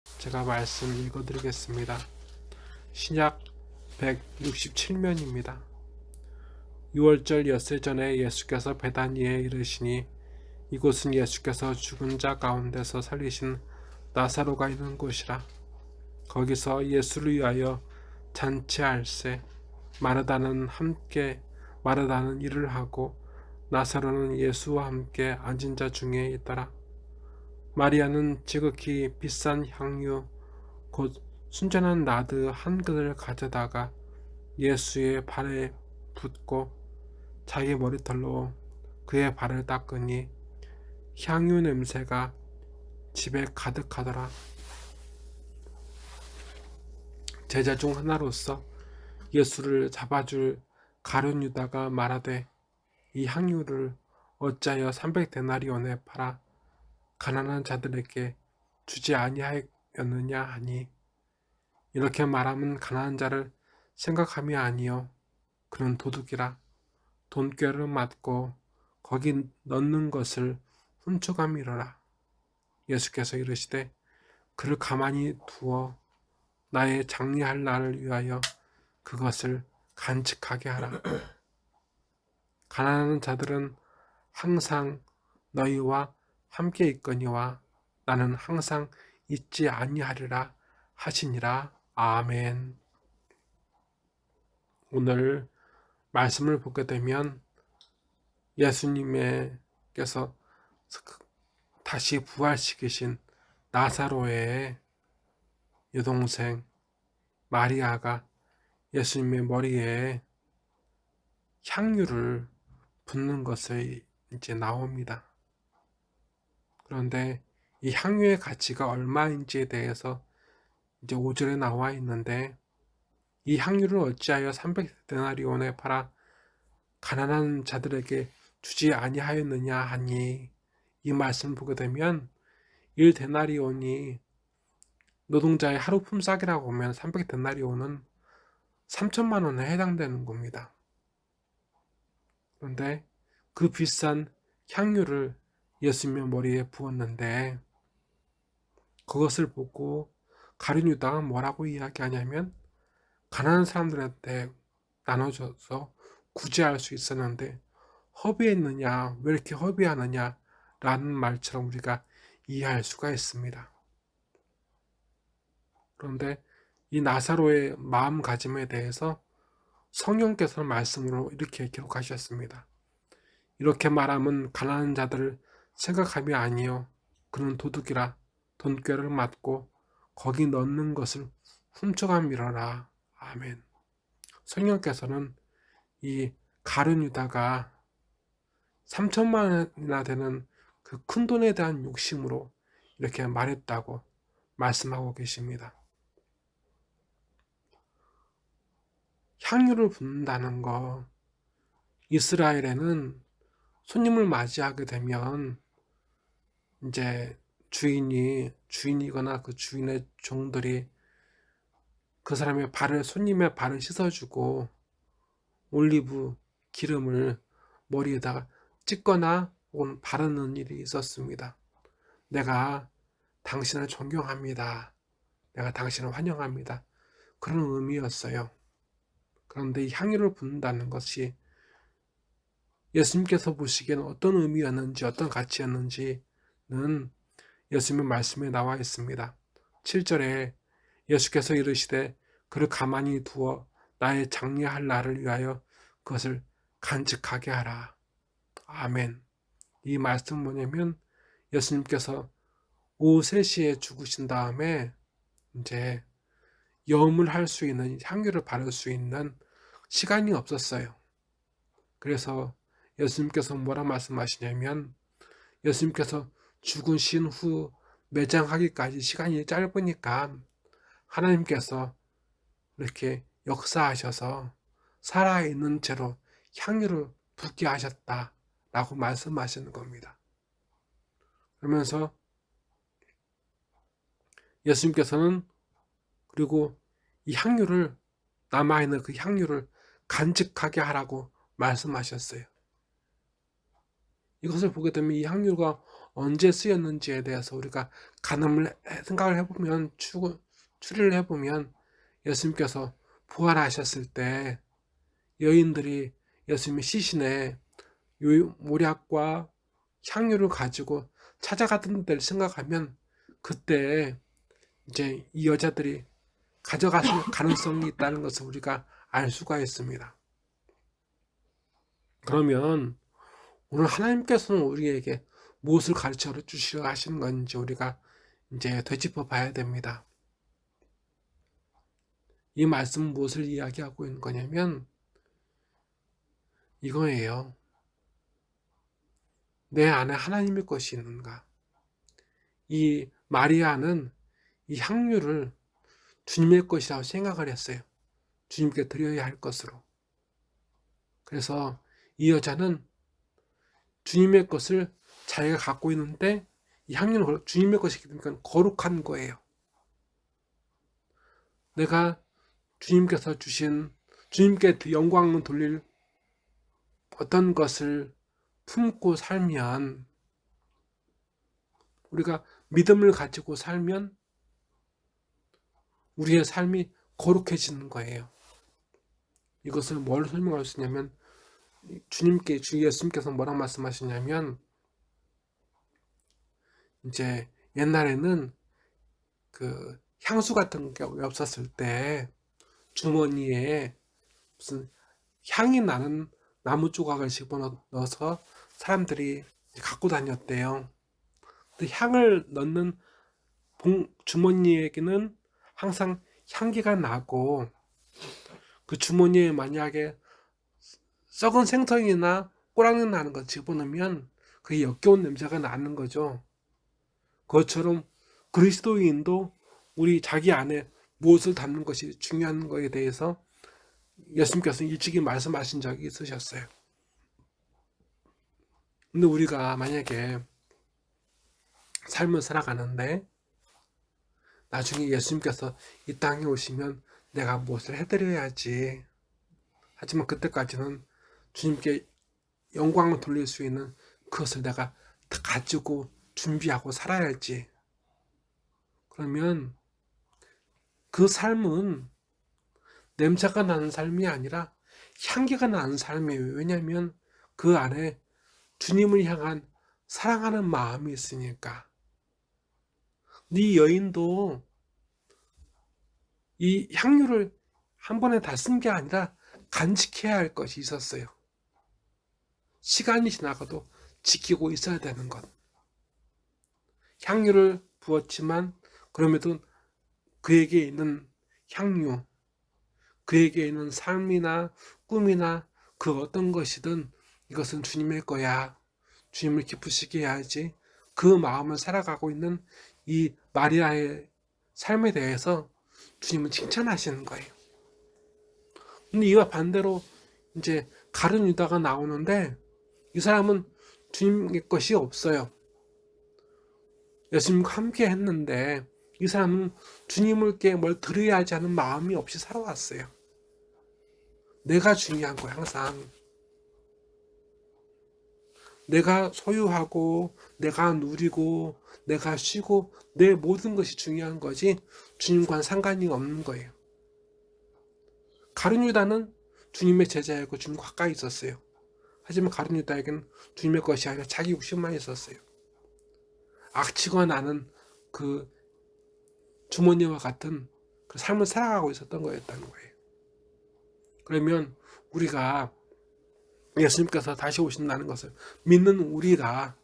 제가 말씀 읽어드리겠습니다. 신약 167면입니다. 6월절 엿새 전에 예수께서 베다니에 이르시니 이곳은 예수께서 죽은 자 가운데서 살리신 나사로가 있는 곳이라. 거기서 예수를 위하여 잔치할세 마르다는 일을 하고 나사로는 예수와 함께 앉은 자 중에 있더라. 마리아는 지극히 비싼 향유 곧 순전한 나드 한 그릇을 가져다가 예수의 발에 붓고 자기 머리털로 그의 발을 닦으니 향유 냄새가 집에 가득하더라. 제자 중 하나로서 예수를 잡아줄 가룟 유다가 말하되 이 향유를 어찌하여 300데나리온에 팔아 가난한 자들에게 주지 아니하였느냐 하니, 이렇게 말하면 가난한 자를 생각함이 아니요 그는 도둑이라. 돈꾀를 맞고 거기 넣는 것을 훔쳐감이로라. 예수께서 이르시되 그를 가만히 두어 나의 장례할 날을 위하여 그것을 간직하게 하라. 가난한 자들은 항상 너희와 함께 있거니와 나는 항상 있지 아니하리라 하시니라. 아멘. 오늘 말씀을 보게 되면 예수님께서 다시 부활시키신 나사로의 여동생 마리아가 예수님의 머리에 향유를 붓는 것이 이제 나옵니다. 그런데 이 향유의 가치가 얼마인지에 대해서 이제 5절에 나와 있는데, 이 향유를 어찌하여 300데나리온에 팔아 가난한 자들에게 주지 아니하였느냐 하니, 이 말씀을 보게 되면 1데나리온이 노동자의 하루 품삯이라고 보면 300데나리온은 3천만 원에 해당되는 겁니다. 그런데 그 비싼 향유를 예수님의 머리에 부었는데, 그것을 보고 가룟 유다가 뭐라고 이야기하냐면, 가난한 사람들한테 나눠줘서 구제할 수 있었는데 허비했느냐, 왜 이렇게 허비하느냐 라는 말처럼 우리가 이해할 수가 있습니다. 그런데 이 나사로의 마음가짐에 대해서 성령께서는 말씀으로 이렇게 기록하셨습니다. 이렇게 말하면 가난한 자들을 생각함이 아니요 그는 도둑이라. 돈꾀를 맞고 거기 넣는 것을 훔쳐감이로라. 아멘. 성령께서는 이 가룟 유다가 3천만 원이나 되는 그 큰 돈에 대한 욕심으로 이렇게 말했다고 말씀하고 계십니다. 향유를 붓는다는 거, 이스라엘에는 손님을 맞이하게 되면 이제 주인이거나 그 주인의 종들이 그 사람의 손님의 발을 씻어주고 올리브 기름을 머리에다가 찍거나 혹은 바르는 일이 있었습니다. 내가 당신을 존경합니다. 내가 당신을 환영합니다. 그런 의미였어요. 그런데 이 향유를 붓는다는 것이 예수님께서 보시기에는 어떤 의미였는지, 어떤 가치였는지는 예수님의 말씀에 나와 있습니다. 7절에 예수께서 이르시되 그를 가만히 두어 나의 장례할 날을 위하여 그것을 간직하게 하라. 아멘. 이 말씀은 뭐냐면, 예수님께서 오후 3시에 죽으신 다음에 이제 염을 할 수 있는, 향유를 바를 수 있는 시간이 없었어요. 그래서 예수님께서 뭐라 말씀하시냐면, 예수님께서 죽으신 후 매장하기까지 시간이 짧으니까 하나님께서 이렇게 역사하셔서 살아있는 채로 향유를 붓게 하셨다라고 말씀하시는 겁니다. 그러면서 예수님께서는 그리고 이 향유를, 남아있는 그 향유를 간직하게 하라고 말씀하셨어요. 이것을 보게 되면 이 향유가 언제 쓰였는지에 대해서 우리가 생각을 해보면, 추리를 해보면, 예수님께서 부활하셨을 때 여인들이 예수님의 시신에 모략과 향유를 가지고 찾아갔던 때를 생각하면, 그때 이제 이 여자들이 가져갔을 가능성이 있다는 것을 우리가 알 수가 있습니다. 그러면 오늘 하나님께서는 우리에게 무엇을 가르쳐 주시려 하시는 건지 우리가 이제 되짚어 봐야 됩니다. 이 말씀은 무엇을 이야기하고 있는 거냐면 이거예요. 내 안에 하나님의 것이 있는가? 이 마리아는 이 향유를 주님의 것이라고 생각을 했어요. 주님께 드려야 할 것으로. 그래서 이 여자는 주님의 것을 자기가 갖고 있는데 이 향유는 주님의 것이기 때문에 거룩한 거예요. 내가 주님께서 주신, 주님께 영광을 돌릴 어떤 것을 품고 살면, 우리가 믿음을 가지고 살면 우리의 삶이 거룩해지는 거예요. 이것을 뭘 설명할 수 있냐면, 주 예수님께서 뭐라고 말씀하시냐면, 이제 옛날에는 그 향수 같은 게 없었을 때 주머니에 무슨 향이 나는 나무 조각을 집어넣어서 사람들이 갖고 다녔대요. 근데 향을 넣는 주머니에게는 항상 향기가 나고, 그 주머니에 만약에 썩은 생선이나 꼬랑내 나는 거 집어넣으면 그게 역겨운 냄새가 나는 거죠. 그것처럼 그리스도인도 우리 자기 안에 무엇을 담는 것이 중요한 거에 대해서 예수님께서 일찍이 말씀하신 적이 있으셨어요. 근데 우리가 만약에 삶을 살아가는데 나중에 예수님께서 이 땅에 오시면 내가 무엇을 해드려야지, 하지만 그때까지는 주님께 영광을 돌릴 수 있는 그것을 내가 다 가지고 준비하고 살아야지. 그러면 그 삶은 냄새가 나는 삶이 아니라 향기가 나는 삶이에요. 왜냐하면 그 안에 주님을 향한 사랑하는 마음이 있으니까. 네 여인도 이 향유를 한 번에 다 쓴 게 아니라 간직해야 할 것이 있었어요. 시간이 지나가도 지키고 있어야 되는 것. 향유를 부었지만 그럼에도 그에게 있는 향유, 그에게 있는 삶이나 꿈이나 그 어떤 것이든 이것은 주님의 거야, 주님을 기쁘시게 해야지, 그 마음을 살아가고 있는 이 마리아의 삶에 대해서 주님은 칭찬하시는 거예요. 근데 이와 반대로 이제 가룟 유다가 나오는데, 이 사람은 주님의 것이 없어요. 예수님과 함께 했는데 이 사람은 주님께 뭘 드려야 하지 않은 마음이 없이 살아왔어요. 내가 중요한 거야. 항상 내가 소유하고 내가 누리고 내가 쉬고 내 모든 것이 중요한 거지 주님과는 상관이 없는 거예요. 가룟 유다는 주님의 제자였고 주님과 가까이 있었어요. 하지만 가룟 유다에게는 주님의 것이 아니라 자기 욕심만 있었어요. 악취가 나는 그 주머니와 같은 그 삶을 살아가고 있었던 거였다는 거예요. 그러면 우리가 예수님께서 다시 오신다는 것을 믿는 우리가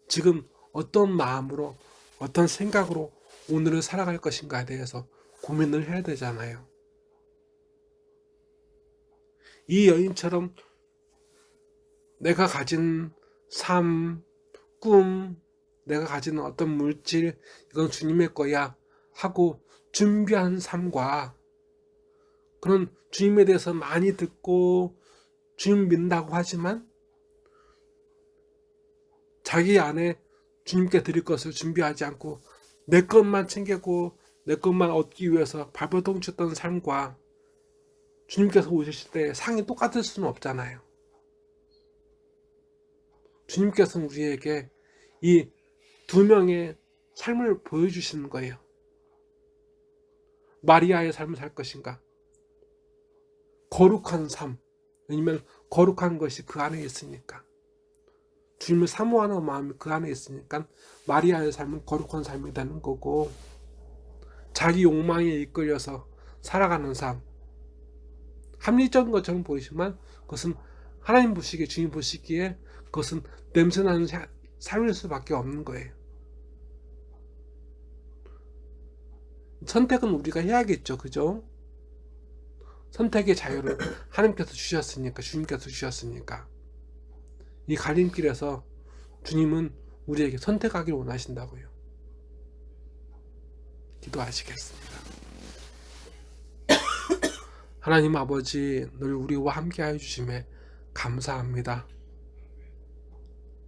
지금 어떤 마음으로 어떤 생각으로 오늘을 살아갈 것인가에 대해서 고민을 해야 되잖아요. 이 여인처럼 내가 가진 삶, 꿈, 내가 가진 어떤 물질, 이건 주님의 거야 하고 준비한 삶과 그런 주님에 대해서 많이 듣고 주님 믿는다고 하지만 자기 안에 주님께 드릴 것을 준비하지 않고 내 것만 챙기고 내 것만 얻기 위해서 발버둥 쳤던 삶과 주님께서 오실 때 상이 똑같을 수는 없잖아요. 주님께서는 우리에게 이 두 명의 삶을 보여주시는 거예요. 마리아의 삶을 살 것인가? 거룩한 삶. 왜냐면 거룩한 것이 그 안에 있으니까. 주님을 사모하는 마음이 그 안에 있으니까 마리아의 삶은 거룩한 삶이 되는 거고, 자기 욕망에 이끌려서 살아가는 삶, 합리적인 것처럼 보이지만 그것은 하나님 보시기에, 주님 보시기에 그것은 냄새나는 삶일 수밖에 없는 거예요. 선택은 우리가 해야겠죠. 그죠? 선택의 자유를 하나님께서 주셨으니까, 주님께서 주셨으니까. 이 갈림길에서 주님은 우리에게 선택하기를 원하신다고요. 기도하시겠습니다. 하나님 아버지, 늘 우리와 함께하여 주심에 감사합니다.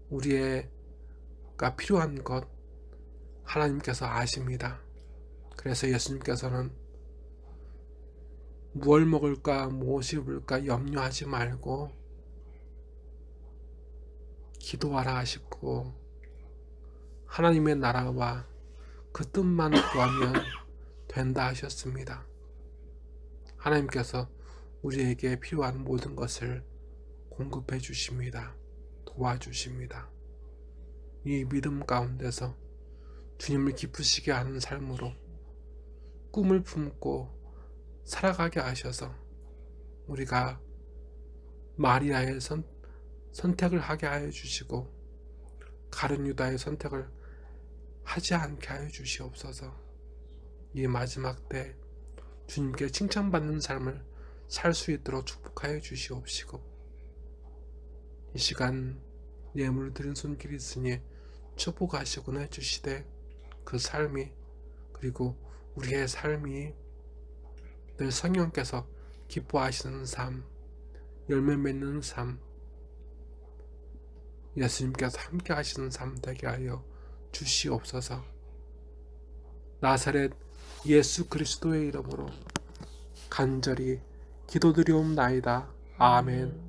우리가 필요한 것 하나님께서 아십니다. 그래서 예수님께서는 무엇을 먹을까, 무엇이 입을까 염려하지 말고 기도하라 하시고, 하나님의 나라와 그 뜻만 구하면 된다 하셨습니다. 하나님께서 우리에게 필요한 모든 것을 공급해 주십니다. 도와주십니다. 이 믿음 가운데서 주님을 기쁘시게 하는 삶으로 꿈을 품고 살아가게 하셔서 우리가 마리아의 선택을 하게 하여 주시고 가룟 유다의 선택을 하지 않게 하여 주시옵소서. 이 마지막 때 주님께 칭찬받는 삶을 살 수 있도록 축복하여 주시옵시고, 이 시간 예물을 드린 손길이 있으니 축복하시곤 해주시되 그 삶이, 그리고 우리의 삶이 늘 성령께서 기뻐하시는 삶, 열매 맺는 삶, 예수님께서 함께 하시는 삶 되게 하여 주시옵소서. 나사렛 예수 그리스도의 이름으로 간절히 기도드리옵나이다. 아멘.